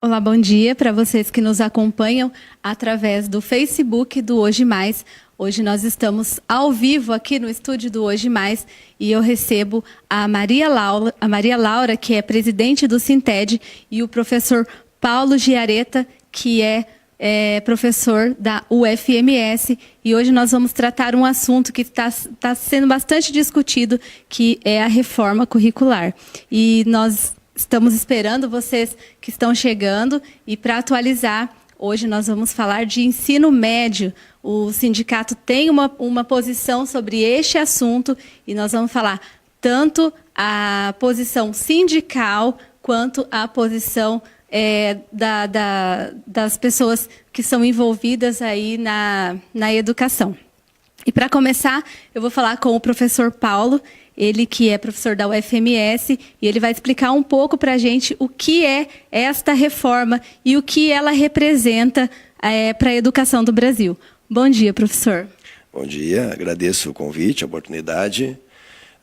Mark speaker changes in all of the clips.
Speaker 1: Olá, bom dia para vocês que nos acompanham através do Facebook do Hoje Mais. Hoje nós estamos ao vivo aqui no estúdio do Hoje Mais e eu recebo a Maria Laura, que é presidente do Sinted, e o professor Paulo Giaretta, que é professor da UFMS. E hoje nós vamos tratar um assunto que está sendo bastante discutido, que é a reforma curricular. E nós estamos esperando vocês que estão chegando, e para atualizar, hoje nós vamos falar de ensino médio. O sindicato tem uma posição sobre este assunto e nós vamos falar tanto a posição sindical quanto a posição das pessoas que são envolvidas aí na educação. E para começar, eu vou falar com o professor Paulo, ele que é professor da UFMS, e ele vai explicar um pouco para a gente o que é esta reforma e o que ela representa para a educação do Brasil. Bom dia, professor.
Speaker 2: Bom dia, agradeço o convite, a oportunidade.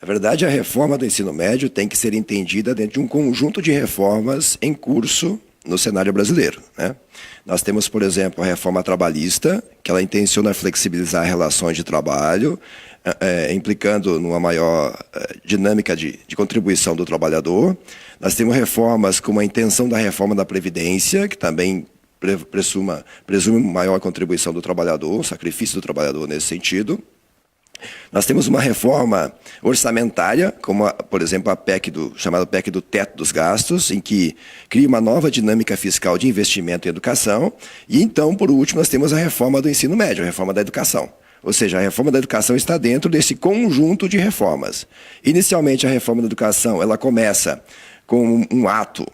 Speaker 2: Na verdade, a reforma do ensino médio tem que ser entendida dentro de um conjunto de reformas em curso no cenário brasileiro, né? Nós temos, por exemplo, a reforma trabalhista, que ela intenciona flexibilizar relações de trabalho, implicando numa maior dinâmica de contribuição do trabalhador. Nós temos reformas como a intenção da reforma da Previdência, que também presume maior contribuição do trabalhador, o sacrifício do trabalhador nesse sentido. Nós temos uma reforma orçamentária, como, por exemplo, a chamada PEC do teto dos gastos, em que cria uma nova dinâmica fiscal de investimento em educação. E então, por último, nós temos a reforma do ensino médio, a reforma da educação. Ou seja, a reforma da educação está dentro desse conjunto de reformas. Inicialmente, a reforma da educação ela começa com um ato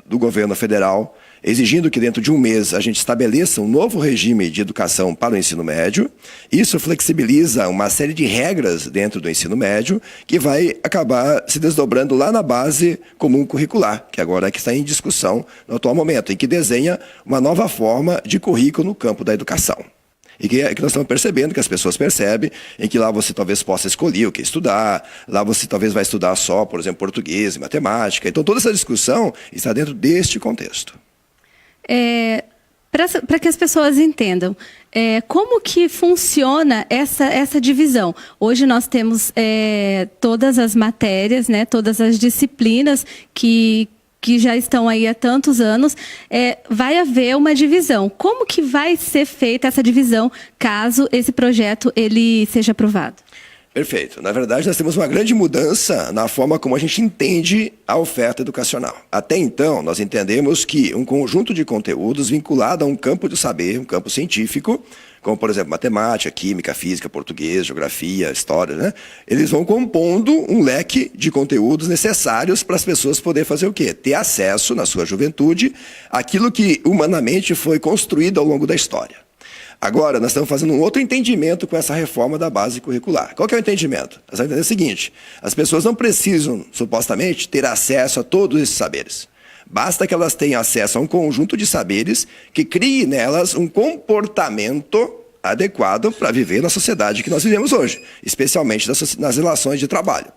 Speaker 2: do governo federal, exigindo que dentro de um mês a gente estabeleça um novo regime de educação para o ensino médio. Isso flexibiliza uma série de regras dentro do ensino médio, que vai acabar se desdobrando lá na base comum curricular, que agora é que está em discussão no atual momento, em que desenha uma nova forma de currículo no campo da educação. E que nós estamos percebendo, que as pessoas percebem, em que lá você talvez possa escolher o que estudar, lá você talvez vai estudar só, por exemplo, português e matemática. Então, toda essa discussão está dentro deste contexto.
Speaker 1: Para que as pessoas entendam, como que funciona essa divisão? Hoje nós temos todas as matérias, né, todas as disciplinas que já estão aí há tantos anos, vai haver uma divisão. Como que vai ser feita essa divisão caso esse projeto ele seja aprovado?
Speaker 2: Perfeito. Na verdade, nós temos uma grande mudança na forma como a gente entende a oferta educacional. Até então, nós entendemos que um conjunto de conteúdos vinculado a um campo de saber, um campo científico, como, por exemplo, matemática, química, física, português, geografia, história, né? Eles vão compondo um leque de conteúdos necessários para as pessoas poderem fazer o quê? Ter acesso, na sua juventude, àquilo que humanamente foi construído ao longo da história. Agora, nós estamos fazendo um outro entendimento com essa reforma da base curricular. Qual que é o entendimento? Nós vamos entender o seguinte: as pessoas não precisam, supostamente, ter acesso a todos esses saberes. Basta que elas tenham acesso a um conjunto de saberes que crie nelas um comportamento adequado para viver na sociedade que nós vivemos hoje, especialmente nas relações de trabalho.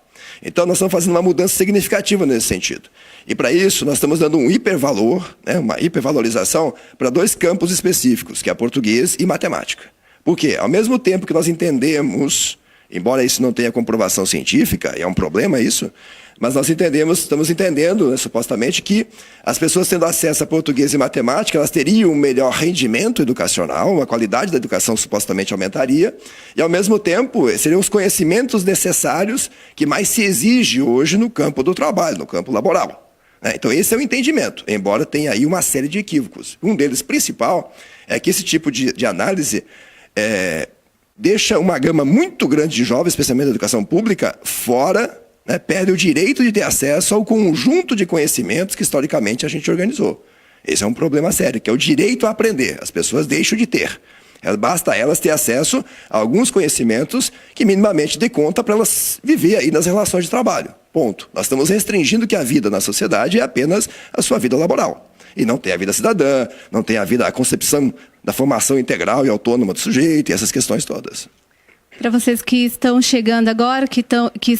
Speaker 2: Então, nós estamos fazendo uma mudança significativa nesse sentido. E, para isso, nós estamos dando um hipervalor, né, uma hipervalorização para dois campos específicos, que é português e matemática. Por quê? Ao mesmo tempo que nós entendemos, embora isso não tenha comprovação científica, é um problema isso, mas nós estamos entendendo, né, supostamente, que as pessoas tendo acesso a português e matemática, elas teriam um melhor rendimento educacional, a qualidade da educação supostamente aumentaria, e ao mesmo tempo seriam os conhecimentos necessários que mais se exige hoje no campo do trabalho, no campo laboral. Então esse é o entendimento, embora tenha aí uma série de equívocos. Um deles principal é que esse tipo de análise deixa uma gama muito grande de jovens, especialmente da educação pública, fora, né, perde o direito de ter acesso ao conjunto de conhecimentos que historicamente a gente organizou. Esse é um problema sério, que é o direito a aprender. As pessoas deixam de ter. Basta elas ter acesso a alguns conhecimentos que minimamente dê conta para elas viver aí nas relações de trabalho. Ponto. Nós estamos restringindo que a vida na sociedade é apenas a sua vida laboral. E não tem a vida cidadã, não tem a concepção da formação integral e autônoma do sujeito e essas questões todas.
Speaker 1: Para vocês que estão chegando agora, que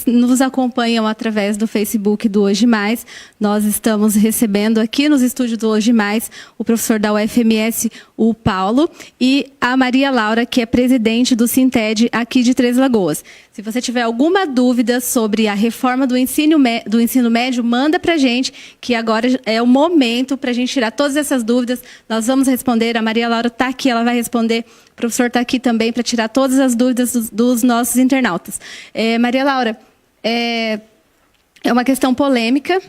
Speaker 1: nos acompanham através do Facebook do Hoje Mais, nós estamos recebendo aqui nos estúdios do Hoje Mais o professor da UFMS, o Paulo, e a Maria Laura, que é presidente do Sinted aqui de Três Lagoas. Se você tiver alguma dúvida sobre a reforma do ensino médio, manda para a gente, que agora é o momento para a gente tirar todas essas dúvidas. Nós vamos responder, a Maria Laura está aqui, ela vai responder. O professor está aqui também para tirar todas as dúvidas dos nossos internautas. Maria Laura, é uma questão polêmica.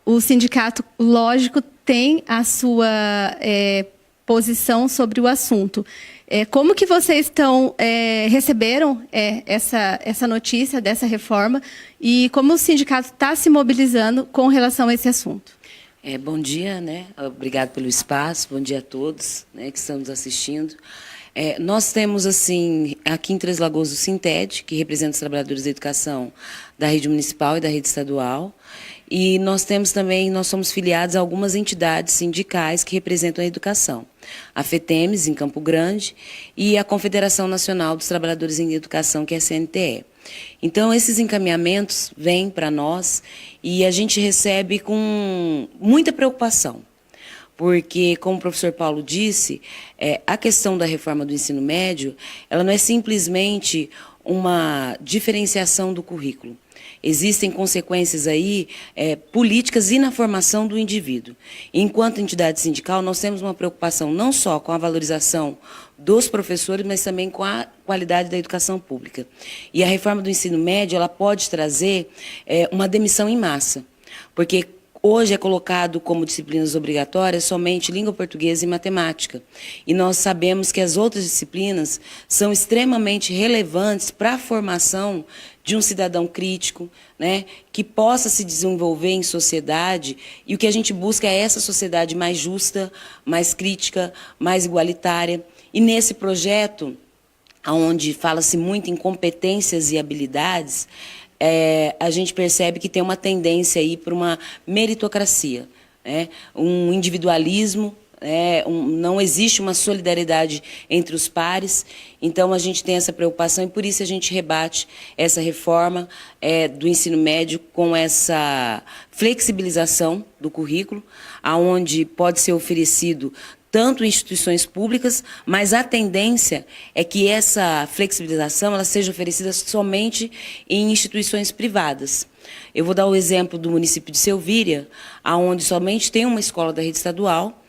Speaker 1: O sindicato, lógico, tem a sua posição sobre o assunto. Como que vocês receberam essa notícia dessa reforma e como o sindicato está se mobilizando com relação a esse assunto?
Speaker 3: Bom dia, né? Obrigado pelo espaço, bom dia a todos, né, que estão nos assistindo. Nós temos, assim, aqui em Três Lagoas, o Sinted, que representa os trabalhadores da educação da rede municipal e da rede estadual. E nós temos também, nós somos filiados a algumas entidades sindicais que representam a educação. A FETEMES, em Campo Grande, e a Confederação Nacional dos Trabalhadores em Educação, que é a CNTE. Então, esses encaminhamentos vêm para nós e a gente recebe com muita preocupação. Porque, como o professor Paulo disse, a questão da reforma do ensino médio, ela não é simplesmente uma diferenciação do currículo. Existem consequências aí políticas e na formação do indivíduo. Enquanto entidade sindical, nós temos uma preocupação não só com a valorização dos professores, mas também com a qualidade da educação pública. E a reforma do ensino médio, ela pode trazer uma demissão em massa, porque hoje é colocado como disciplinas obrigatórias somente língua portuguesa e matemática. E nós sabemos que as outras disciplinas são extremamente relevantes para a formação de um cidadão crítico, né, que possa se desenvolver em sociedade. E o que a gente busca é essa sociedade mais justa, mais crítica, mais igualitária. E nesse projeto, onde fala-se muito em competências e habilidades, a gente percebe que tem uma tendência aí para uma meritocracia, né? Um individualismo, não existe uma solidariedade entre os pares. Então, a gente tem essa preocupação e, por isso, a gente rebate essa reforma do ensino médio com essa flexibilização do currículo, onde pode ser oferecido tanto em instituições públicas, mas a tendência é que essa flexibilização ela seja oferecida somente em instituições privadas. Eu vou dar o exemplo do município de Selvíria, onde somente tem uma escola da rede estadual,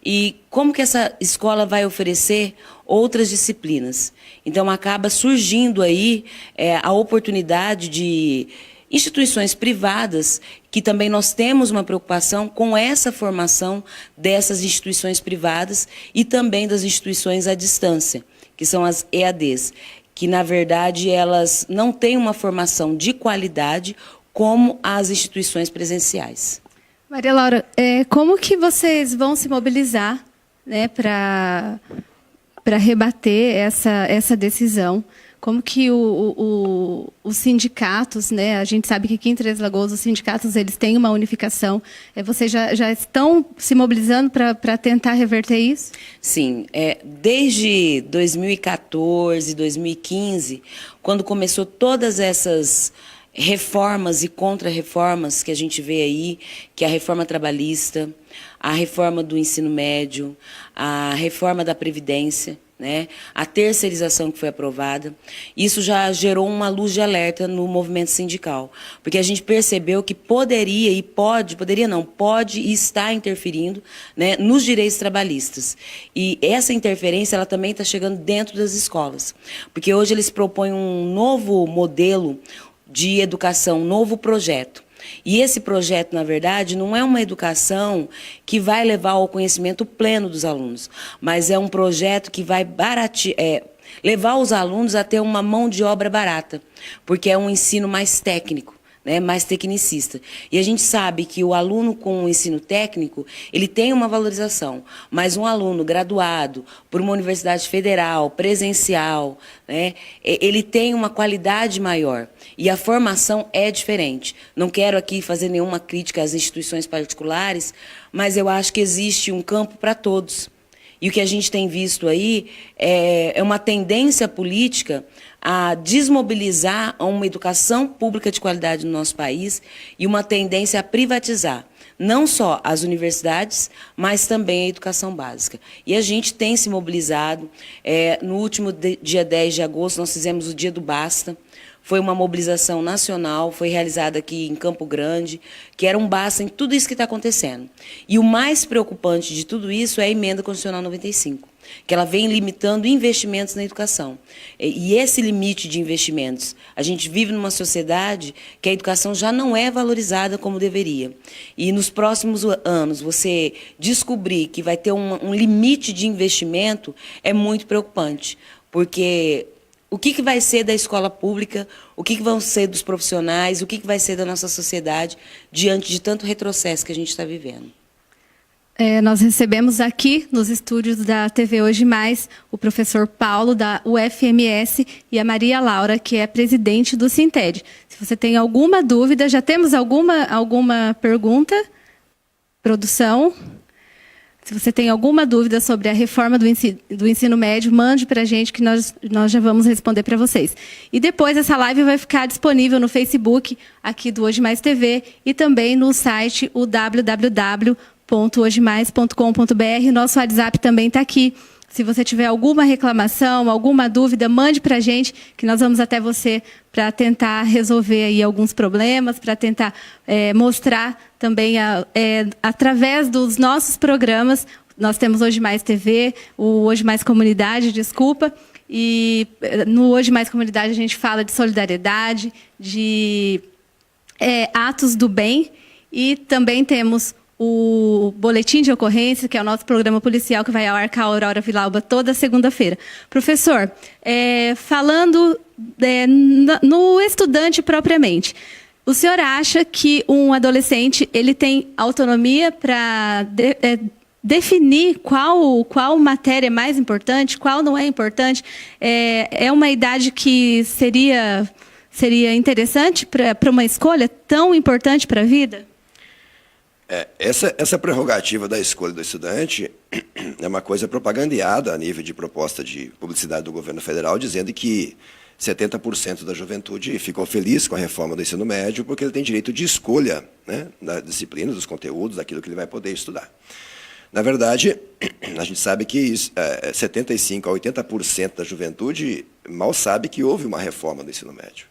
Speaker 3: e como que essa escola vai oferecer outras disciplinas? Então, acaba surgindo aí a oportunidade de instituições privadas, que também nós temos uma preocupação com essa formação dessas instituições privadas e também das instituições à distância, que são as EADs, que, na verdade, elas não têm uma formação de qualidade como as instituições presenciais.
Speaker 1: Maria Laura, como que vocês vão se mobilizar, né, para rebater essa decisão? Como que os sindicatos, né, a gente sabe que aqui em Três Lagoas os sindicatos eles têm uma unificação, vocês já estão se mobilizando para tentar reverter isso?
Speaker 3: Sim, desde 2014, 2015, quando começou todas essas reformas e contra-reformas que a gente vê aí, que é a reforma trabalhista, a reforma do ensino médio, a reforma da Previdência, né, a terceirização que foi aprovada, isso já gerou uma luz de alerta no movimento sindical, porque a gente percebeu que poderia e está interferindo, né, nos direitos trabalhistas. E essa interferência ela também está chegando dentro das escolas, porque hoje eles propõem um novo modelo de educação, um novo projeto. E esse projeto, na verdade, não é uma educação que vai levar ao conhecimento pleno dos alunos, mas é um projeto que vai levar os alunos a ter uma mão de obra barata, porque é um ensino mais técnico, né, mais tecnicista. E a gente sabe que o aluno com o ensino técnico, ele tem uma valorização, mas um aluno graduado por uma universidade federal, presencial, né, ele tem uma qualidade maior. E a formação é diferente. Não quero aqui fazer nenhuma crítica às instituições particulares, mas eu acho que existe um campo para todos. E o que a gente tem visto aí é uma tendência política a desmobilizar uma educação pública de qualidade no nosso país e uma tendência a privatizar não só as universidades, mas também a educação básica. E a gente tem se mobilizado. No último dia 10 de agosto, nós fizemos o Dia do Basta. Foi uma mobilização nacional, foi realizada aqui em Campo Grande, que era um basta em tudo isso que está acontecendo. E o mais preocupante de tudo isso é a Emenda Constitucional 95, que ela vem limitando investimentos na educação. E esse limite de investimentos, a gente vive numa sociedade que a educação já não é valorizada como deveria. E nos próximos anos, você descobrir que vai ter um limite de investimento é muito preocupante, porque o que vai ser da escola pública, o que vão ser dos profissionais, o que vai ser da nossa sociedade diante de tanto retrocesso que a gente está vivendo.
Speaker 1: Nós recebemos aqui nos estúdios da TV Hoje Mais o professor Paulo, da UFMS, e a Maria Laura, que é presidente do Sinted. Se você tem alguma dúvida, já temos alguma pergunta? Produção? Se você tem alguma dúvida sobre a reforma do ensino médio, mande para a gente que nós já vamos responder para vocês. E depois essa live vai ficar disponível no Facebook, aqui do Hoje Mais TV, e também no site, o www.hojemais.com.br. Nosso WhatsApp também está aqui. Se você tiver alguma reclamação, alguma dúvida, mande para a gente, que nós vamos até você para tentar resolver aí alguns problemas, para tentar mostrar também, através dos nossos programas. Nós temos Hoje Mais TV, o Hoje Mais Comunidade, desculpa, e no Hoje Mais Comunidade a gente fala de solidariedade, de atos do bem, e também temos o Boletim de Ocorrência, que é o nosso programa policial, que vai ao ar com a Aurora Vilauba toda segunda-feira. Professor, falando no estudante propriamente, o senhor acha que um adolescente ele tem autonomia para definir qual matéria é mais importante, qual não é importante? É uma idade que seria interessante para uma escolha tão importante para a vida?
Speaker 2: Essa prerrogativa da escolha do estudante é uma coisa propagandeada a nível de proposta de publicidade do governo federal, dizendo que 70% da juventude ficou feliz com a reforma do ensino médio porque ele tem direito de escolha, né, da disciplina, dos conteúdos, daquilo que ele vai poder estudar. Na verdade, a gente sabe que 75% a 80% da juventude mal sabe que houve uma reforma do ensino médio.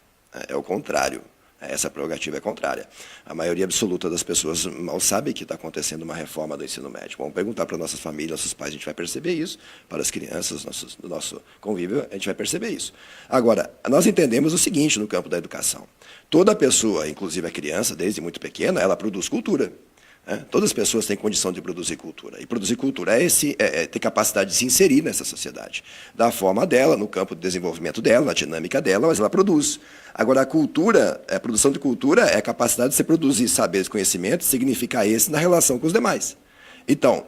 Speaker 2: É o contrário. Essa prerrogativa é contrária. A maioria absoluta das pessoas mal sabe que está acontecendo uma reforma do ensino médio. Vamos perguntar para nossas famílias, nossos pais, a gente vai perceber isso. Para as crianças do nosso convívio, a gente vai perceber isso. Agora, nós entendemos o seguinte no campo da educação. Toda pessoa, inclusive a criança, desde muito pequena, ela produz cultura. Todas as pessoas têm condição de produzir cultura. E produzir cultura é ter capacidade de se inserir nessa sociedade. Da forma dela, no campo de desenvolvimento dela, na dinâmica dela, mas ela produz. Agora, a produção de cultura é a capacidade de se produzir saberes, conhecimentos, significar esse na relação com os demais. Então,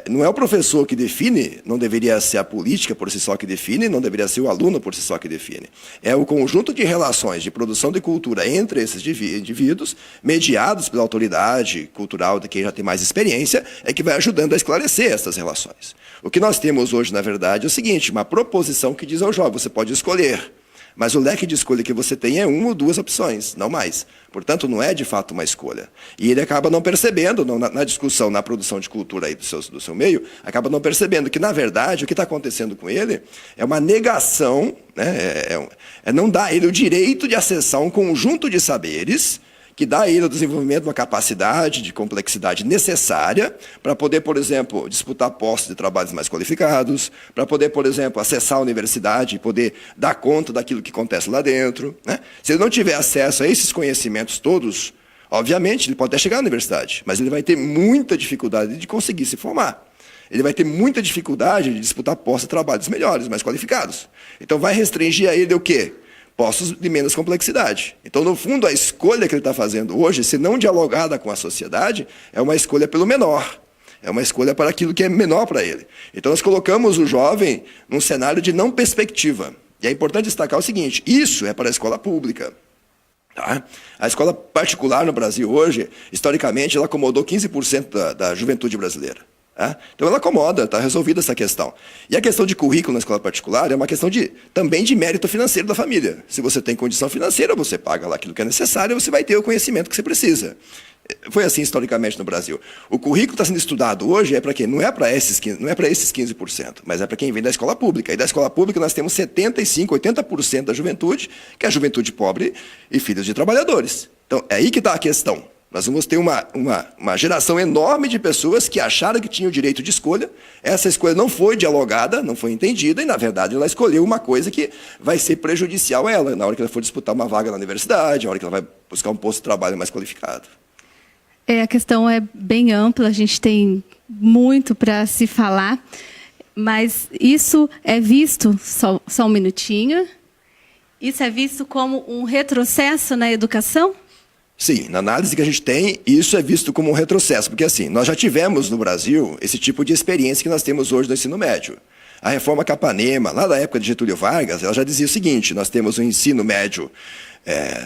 Speaker 2: não é o professor que define, não deveria ser a política por si só que define, não deveria ser o aluno por si só que define. É o conjunto de relações de produção de cultura entre esses indivíduos, mediados pela autoridade cultural de quem já tem mais experiência, é que vai ajudando a esclarecer essas relações. O que nós temos hoje, na verdade, é o seguinte, uma proposição que diz ao jovem, você pode escolher, mas o leque de escolha que você tem é uma ou duas opções, não mais. Portanto, não é de fato uma escolha. E ele acaba não percebendo, na discussão, na produção de cultura aí do seu meio, acaba não percebendo que, na verdade, o que está acontecendo com ele é uma negação, né, não dar a ele o direito de acessar um conjunto de saberes que dá a ele o desenvolvimento de uma capacidade de complexidade necessária para poder, por exemplo, disputar postos de trabalhos mais qualificados, para poder, por exemplo, acessar a universidade e poder dar conta daquilo que acontece lá dentro, né? Se ele não tiver acesso a esses conhecimentos todos, obviamente, ele pode até chegar à universidade, mas ele vai ter muita dificuldade de conseguir se formar. Ele vai ter muita dificuldade de disputar postos de trabalhos melhores, mais qualificados. Então, vai restringir a ele o quê? Postos de menos complexidade. Então, no fundo, a escolha que ele está fazendo hoje, se não dialogada com a sociedade, é uma escolha pelo menor. É uma escolha para aquilo que é menor para ele. Então, nós colocamos o jovem num cenário de não perspectiva. E é importante destacar o seguinte, isso é para a escola pública. Tá? A escola particular no Brasil hoje, historicamente, ela acomodou 15% da juventude brasileira. Então ela acomoda, está resolvida essa questão. E a questão de currículo na escola particular é uma questão também de mérito financeiro da família. Se você tem condição financeira, você paga lá aquilo que é necessário e você vai ter o conhecimento que você precisa. Foi assim historicamente no Brasil. O currículo está sendo estudado hoje é para quem? Não é para esses 15%, mas é para quem vem da escola pública. E da escola pública nós temos 75%, 80% da juventude, que é a juventude pobre e filhos de trabalhadores. Então é aí que está a questão. Nós vamos ter uma geração enorme de pessoas que acharam que tinham o direito de escolha. Essa escolha não foi dialogada, não foi entendida, e, na verdade, ela escolheu uma coisa que vai ser prejudicial a ela, na hora que ela for disputar uma vaga na universidade, na hora que ela vai buscar um posto de trabalho mais qualificado.
Speaker 1: A questão é bem ampla, a gente tem muito para se falar, mas isso é visto, só um minutinho, isso é visto como um retrocesso na educação?
Speaker 2: Sim, na análise que a gente tem, isso é visto como um retrocesso, porque assim, nós já tivemos no Brasil esse tipo de experiência que nós temos hoje no ensino médio. A reforma Capanema, lá da época de Getúlio Vargas, ela já dizia o seguinte: nós temos um ensino médio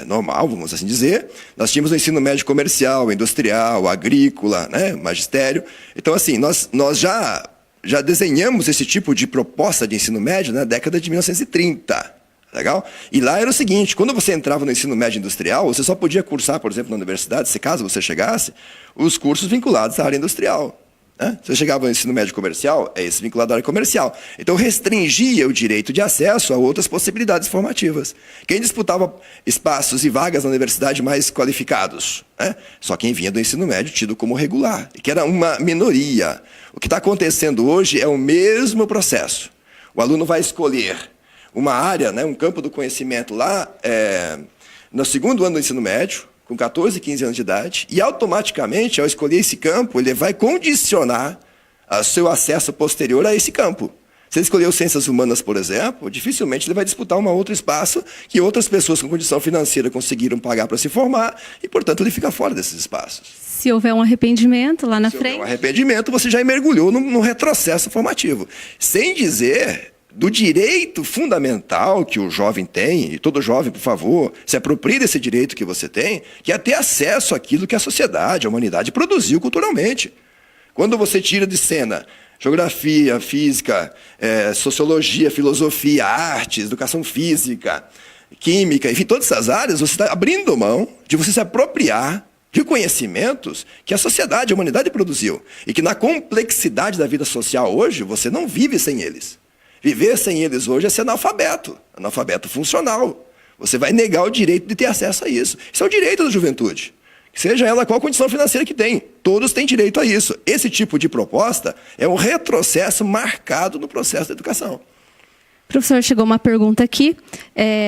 Speaker 2: normal, vamos assim dizer, nós tínhamos um ensino médio comercial, industrial, agrícola, né, magistério. Então, assim, nós já desenhamos esse tipo de proposta de ensino médio na década de 1930. Legal? E lá era o seguinte: quando você entrava no ensino médio industrial, você só podia cursar, por exemplo, na universidade, se caso você chegasse, os cursos vinculados à área industrial. Né? Se você chegava no ensino médio comercial, é esse vinculado à área comercial. Então restringia o direito de acesso a outras possibilidades formativas. Quem disputava espaços e vagas na universidade mais qualificados? Né? Só quem vinha do ensino médio tido como regular, que era uma minoria. O que está acontecendo hoje é o mesmo processo. O aluno vai escolher uma área, né, um campo do conhecimento lá no segundo ano do ensino médio, com 14, 15 anos de idade, e automaticamente, ao escolher esse campo, ele vai condicionar o seu acesso posterior a esse campo. Se ele escolheu ciências humanas, por exemplo, dificilmente ele vai disputar um outro espaço que outras pessoas com condição financeira conseguiram pagar para se formar, e, portanto, ele fica fora desses espaços.
Speaker 1: Se houver um arrependimento lá na frente...
Speaker 2: Se houver um arrependimento, você já mergulhou num retrocesso formativo. Sem dizer do direito fundamental que o jovem tem, e todo jovem, por favor, se aproprie desse direito que você tem, que é ter acesso àquilo que a sociedade, a humanidade produziu culturalmente. Quando você tira de cena geografia, física, sociologia, filosofia, artes, educação física, química, enfim, todas essas áreas, você está abrindo mão de você se apropriar de conhecimentos que a sociedade, a humanidade produziu, e que na complexidade da vida social hoje, você não vive sem eles. Viver sem eles hoje é ser analfabeto funcional. Você vai negar o direito de ter acesso a isso. Isso é o direito da juventude. Seja ela qual condição financeira que tem. Todos têm direito a isso. Esse tipo de proposta é um retrocesso marcado no processo da educação.
Speaker 1: Professor, chegou uma pergunta aqui.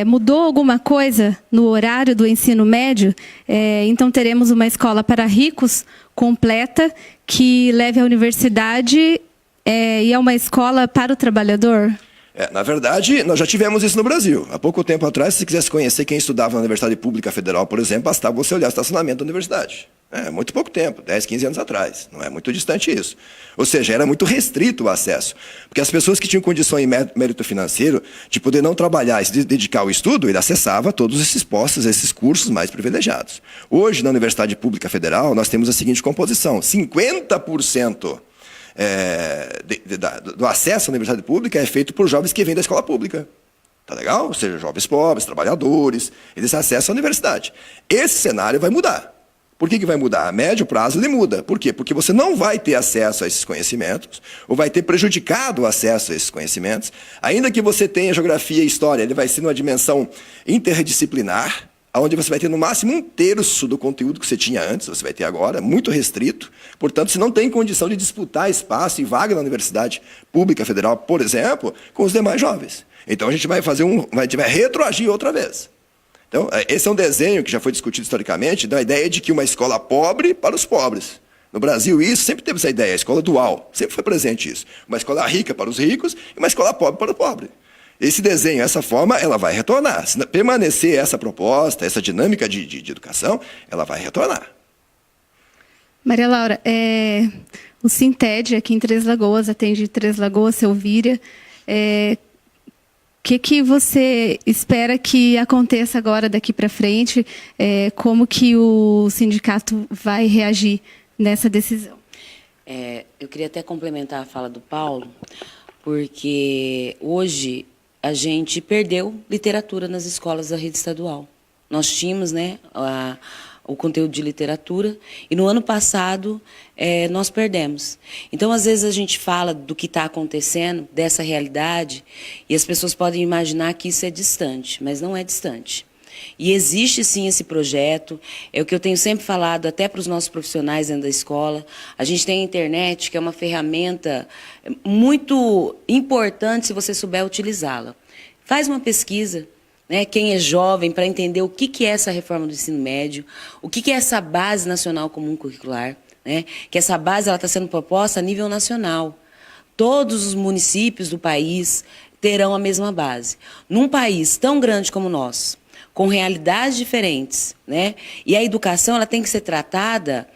Speaker 1: Mudou alguma coisa no horário do ensino médio? Então teremos uma escola para ricos completa que leve à universidade... e é uma escola para o trabalhador?
Speaker 2: Na verdade, nós já tivemos isso no Brasil. Há pouco tempo atrás, se você quisesse conhecer quem estudava na Universidade Pública Federal, por exemplo, bastava você olhar o estacionamento da universidade. Muito pouco tempo, 10, 15 anos atrás. Não é muito distante isso. Ou seja, era muito restrito o acesso. Porque as pessoas que tinham condição em mérito financeiro de poder não trabalhar e se dedicar ao estudo, ele acessava todos esses postos, esses cursos mais privilegiados. Hoje, na Universidade Pública Federal, nós temos a seguinte composição: 50% do acesso à universidade pública é feito por jovens que vêm da escola pública. Tá legal? Ou seja, jovens pobres, trabalhadores, eles acessam a universidade. Esse cenário vai mudar. Por que vai mudar? A médio prazo ele muda. Por quê? Porque você não vai ter acesso a esses conhecimentos, ou vai ter prejudicado o acesso a esses conhecimentos. Ainda que você tenha geografia e história, ele vai ser numa dimensão interdisciplinar, onde você vai ter no máximo 1/3 do conteúdo que você tinha antes, você vai ter agora, muito restrito. Portanto, você não tem condição de disputar espaço e vaga na Universidade Pública Federal, por exemplo, com os demais jovens. Então, a gente vai retroagir outra vez. Então, esse é um desenho que já foi discutido historicamente, da ideia de que uma escola pobre para os pobres. No Brasil, isso sempre teve essa ideia, a escola dual, sempre foi presente isso. Uma escola rica para os ricos e uma escola pobre para o pobre. Esse desenho, essa forma, ela vai retornar. Se permanecer essa proposta, essa dinâmica de educação, ela vai retornar.
Speaker 1: Maria Laura, o Sinted aqui em Três Lagoas, atende Três Lagoas, Selvíria. O que você espera que aconteça agora daqui para frente? Como que o sindicato vai reagir nessa decisão?
Speaker 3: Eu queria até complementar a fala do Paulo, porque hoje a gente perdeu literatura nas escolas da rede estadual. Nós tínhamos, né, o conteúdo de literatura, e no ano passado nós perdemos. Então, às vezes, a gente fala do que está acontecendo, dessa realidade, e as pessoas podem imaginar que isso é distante, mas não é distante. E existe, sim, esse projeto, é o que eu tenho sempre falado até para os nossos profissionais dentro da escola. A gente tem a internet, que é uma ferramenta muito importante se você souber utilizá-la. Faz uma pesquisa, né, quem é jovem, para entender o que é essa reforma do ensino médio, o que é essa base nacional comum curricular, né, que essa base está sendo proposta a nível nacional. Todos os municípios do país terão a mesma base. Num país tão grande como o nosso, com realidades diferentes, né, e a educação ela tem que ser tratada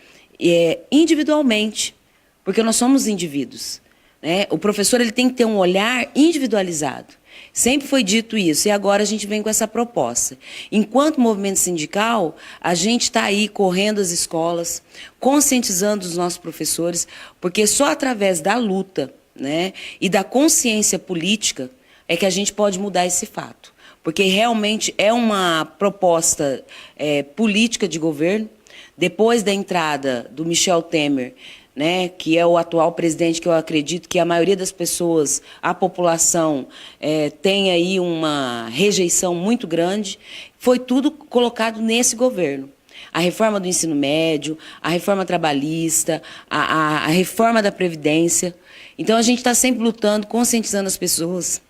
Speaker 3: individualmente, porque nós somos indivíduos, né? O professor ele tem que ter um olhar individualizado. Sempre foi dito isso, e agora a gente vem com essa proposta. Enquanto movimento sindical, a gente está aí correndo as escolas, conscientizando os nossos professores, porque só através da luta, né, e da consciência política é que a gente pode mudar esse fato. Porque realmente é uma proposta política de governo. Depois da entrada do Michel Temer, né, que é o atual presidente, que eu acredito que a maioria das pessoas, a população, tem aí uma rejeição muito grande, foi tudo colocado nesse governo. A reforma do ensino médio, a reforma trabalhista, a reforma da Previdência. Então, a gente está sempre lutando, conscientizando as pessoas,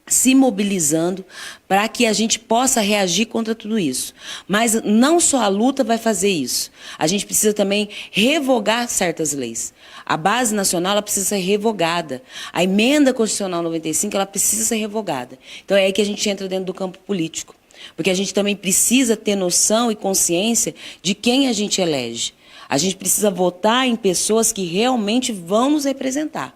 Speaker 3: se mobilizando para que a gente possa reagir contra tudo isso. Mas não só a luta vai fazer isso. A gente precisa também revogar certas leis. A base nacional ela precisa ser revogada. A emenda constitucional 95 ela precisa ser revogada. Então é aí que a gente entra dentro do campo político. Porque a gente também precisa ter noção e consciência de quem a gente elege. A gente precisa votar em pessoas que realmente vão nos representar.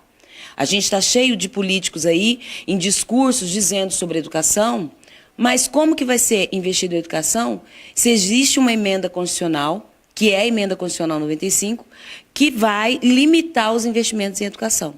Speaker 3: A gente está cheio de políticos aí, em discursos, dizendo sobre educação, mas como que vai ser investido em educação se existe uma emenda constitucional, que é a emenda constitucional 95, que vai limitar os investimentos em educação?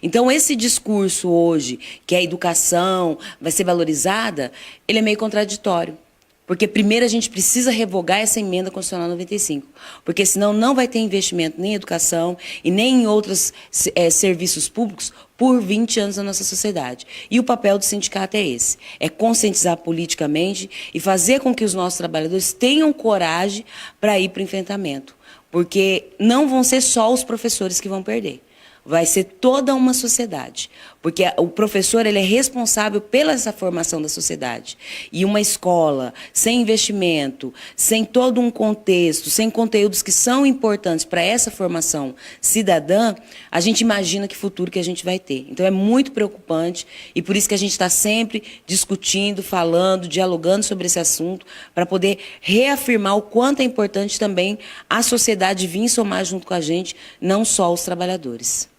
Speaker 3: Então, esse discurso hoje, que a educação vai ser valorizada, ele é meio contraditório. Porque primeiro a gente precisa revogar essa emenda constitucional 95, porque senão não vai ter investimento nem em educação e nem em outros serviços públicos por 20 anos na nossa sociedade. E o papel do sindicato é esse, é conscientizar politicamente e fazer com que os nossos trabalhadores tenham coragem para ir para o enfrentamento, porque não vão ser só os professores que vão perder. Vai ser toda uma sociedade, porque o professor ele é responsável pela essa formação da sociedade. E uma escola sem investimento, sem todo um contexto, sem conteúdos que são importantes para essa formação cidadã, a gente imagina que futuro que a gente vai ter. Então é muito preocupante e por isso que a gente está sempre discutindo, falando, dialogando sobre esse assunto, para poder reafirmar o quanto é importante também a sociedade vir somar junto com a gente, não só os trabalhadores.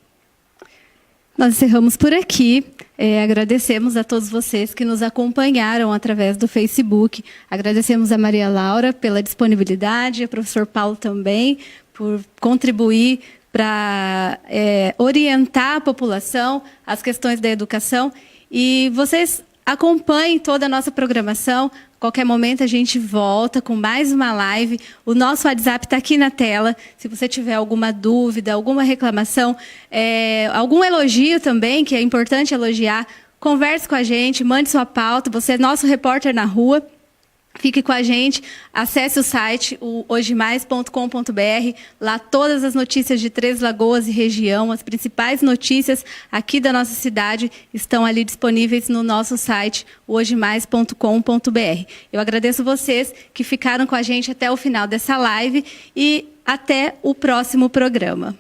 Speaker 1: Nós encerramos por aqui. Agradecemos a todos vocês que nos acompanharam através do Facebook. Agradecemos a Maria Laura pela disponibilidade, ao professor Paulo também, por contribuir para orientar a população às questões da educação. E vocês acompanhem toda a nossa programação. A qualquer momento a gente volta com mais uma live. O nosso WhatsApp está aqui na tela. Se você tiver alguma dúvida, alguma reclamação, algum elogio também, que é importante elogiar, converse com a gente, mande sua pauta. Você é nosso repórter na rua. Fique com a gente, acesse o site, o hojemais.com.br. Lá todas as notícias de Três Lagoas e região, as principais notícias aqui da nossa cidade estão ali disponíveis no nosso site, hojemais.com.br. Eu agradeço vocês que ficaram com a gente até o final dessa live e até o próximo programa.